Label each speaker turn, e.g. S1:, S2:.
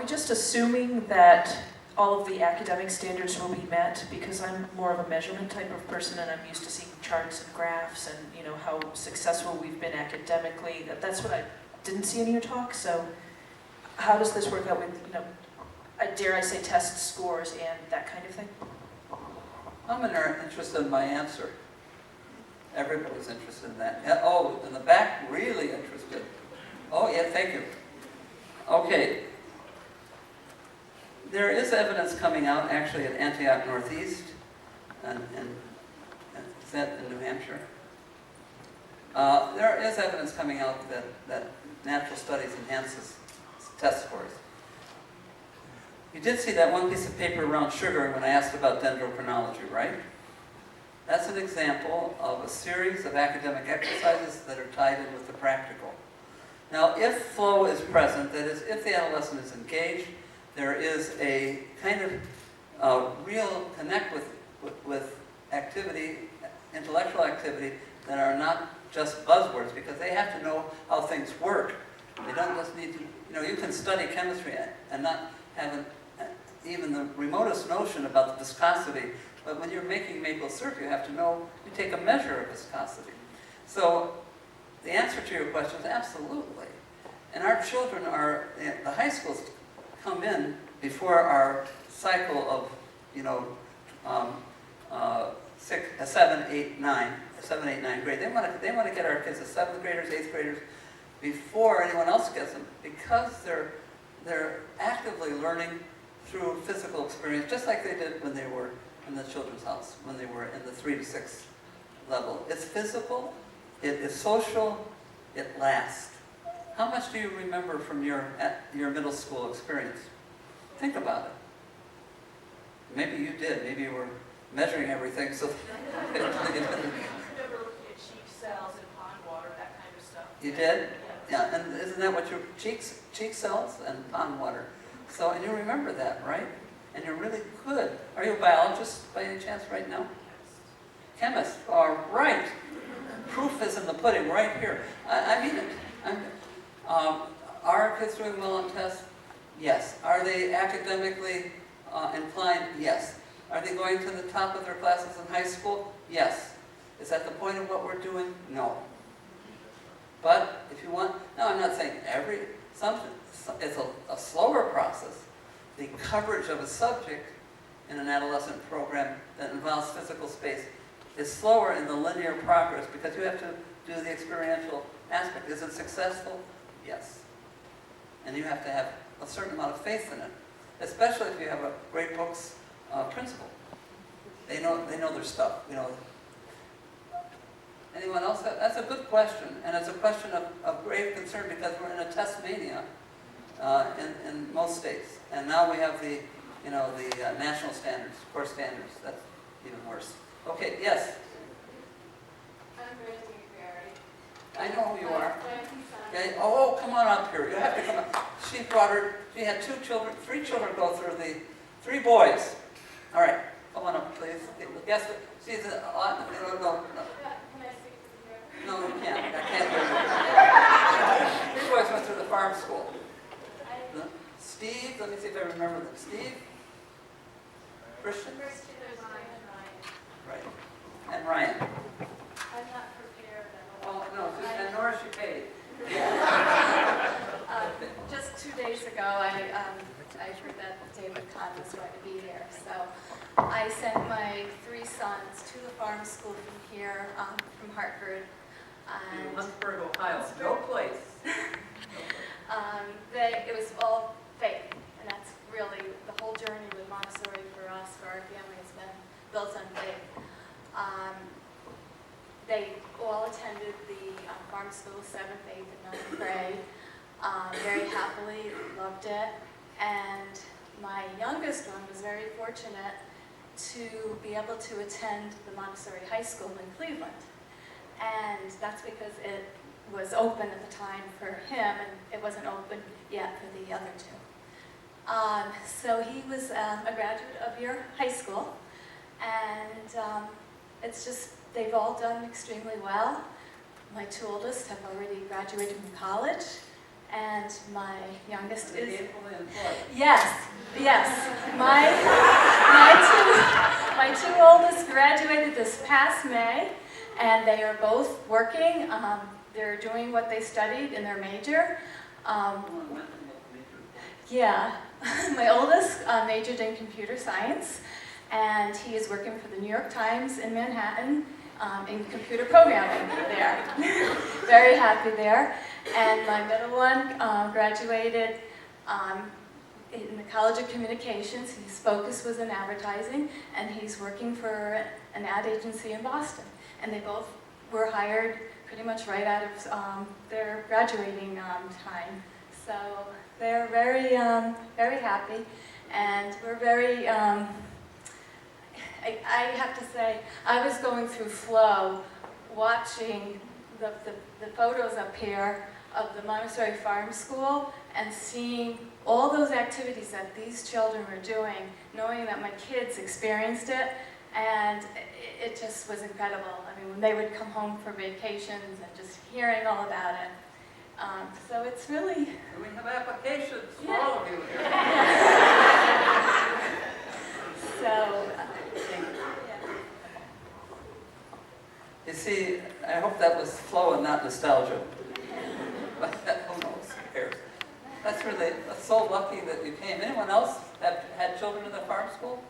S1: we just assuming that all of the academic standards will be met? Because I'm more of a measurement type of person, and I'm used to seeing charts and graphs and, you know, how successful we've been academically. That's what I didn't see in your talk. So how does this work out with, you know, dare I say, test scores and that kind of thing?
S2: I'm interested in my answer. Everybody's interested in that. Oh, in the back, really interested. Oh, yeah, thank you. Okay. There is evidence coming out, actually, at Antioch Northeast, and is that in New Hampshire? There is evidence coming out that natural studies enhances test scores. You did see that one piece of paper around sugar when I asked about dendrochronology, right? That's an example of a series of academic exercises that are tied in with the practical. Now, if flow is present, that is, if the adolescent is engaged, there is a kind of real connect with activity, intellectual activity, that are not just buzzwords, because they have to know how things work. They don't just need to, you know, you can study chemistry and not have even the remotest notion about the viscosity, but when you're making maple syrup, you have to know, you take a measure of viscosity. So the answer to your question is absolutely. And our children are, the high schools come in before our cycle of, you know, 7, 8, 9 grade. They want to get our kids, the 7th graders, 8th graders, before anyone else gets them, because they're actively learning through physical experience, just like they did when they were in the Children's House, when they were in the 3 to 6 level. It's physical, it is social, it lasts. How much do you remember from your middle school experience? Think about it. Maybe you did. Maybe you were measuring everything. So
S3: I remember looking at cheek cells and pond water, that kind of stuff.
S2: You did?
S3: Yeah.
S2: Yeah. And isn't that what your cheek cells and pond water? So, and you remember that, right? And you're really good. Are you a biologist by any chance right now? Chemist. All right. Proof is in the pudding right here. I mean it. Are kids doing well on tests? Yes. Are they academically inclined? Yes. Are they going to the top of their classes in high school? Yes. Is that the point of what we're doing? No. But if you want, no, I'm not saying it's a slower process. The coverage of a subject in an adolescent program that involves physical space is slower in the linear progress because you have to do the experiential aspect. Is it successful? Yes. And you have to have a certain amount of faith in it, especially if you have a great books principal. They know their stuff. You know. Anyone else? That's a good question, and it's a question of grave concern because we're in a test mania in most states, and now we have the national standards, core standards. That's even worse. Okay. Yes.
S4: I'm raising a
S2: I know who you are. Okay. Oh, come on up here. You have to come up. She had 3 children go through the 3 boys. All right. Come on up, please. Yes, she's no.
S4: Can I speak to the
S2: No, you can't. I can't. 3 boys went through the farm school. Steve, let me see if I remember them. Steve? Christian?
S4: Christian and Ryan.
S2: Right. And Ryan.
S4: I'm not prepared.
S2: Oh, no, and nor is she paid.
S4: Just 2 days ago, I heard that David Kahn was going to be here. So I sent my 3 sons to the farm school from here, from Hartford. And
S2: Huntsburg, Ohio. No place.
S4: it was all faith, and that's really the whole journey with Montessori for us, for our family, has been built on faith. They all attended the farm school, 7th, 8th, and 9th grade, very happily, loved it. And my youngest one was very fortunate to be able to attend the Montessori High School in Cleveland. And that's because it was open at the time for him, and it wasn't open yet for the other 2. So he was a graduate of your high school, and it's just, they've all done extremely well. My 2 oldest have already graduated from college, and my youngest is...
S2: Gainfully employed.
S4: Yes, yes. My two oldest graduated this past May, and they are both working. They're doing what they studied in their major. Yeah, my oldest majored in computer science, and he is working for the New York Times in Manhattan in computer programming there. Very happy there. And my middle one graduated in the College of Communications. His focus was in advertising, and he's working for an ad agency in Boston. And they both were hired pretty much right out of their graduating time. So they're very, very happy, and we're very, I have to say, I was going through flow watching the photos up here of the Montessori Farm School and seeing all those activities that these children were doing, knowing that my kids experienced it, and it just was incredible. I mean, when they would come home for vacations and just hearing all about it. So it's really...
S2: And we have applications for
S4: Yeah.
S2: all of you here.
S4: So,
S2: You see, I hope that was flow and not nostalgia. But who knows, who cares? That's so lucky that you came. Anyone else have had children in the farm school?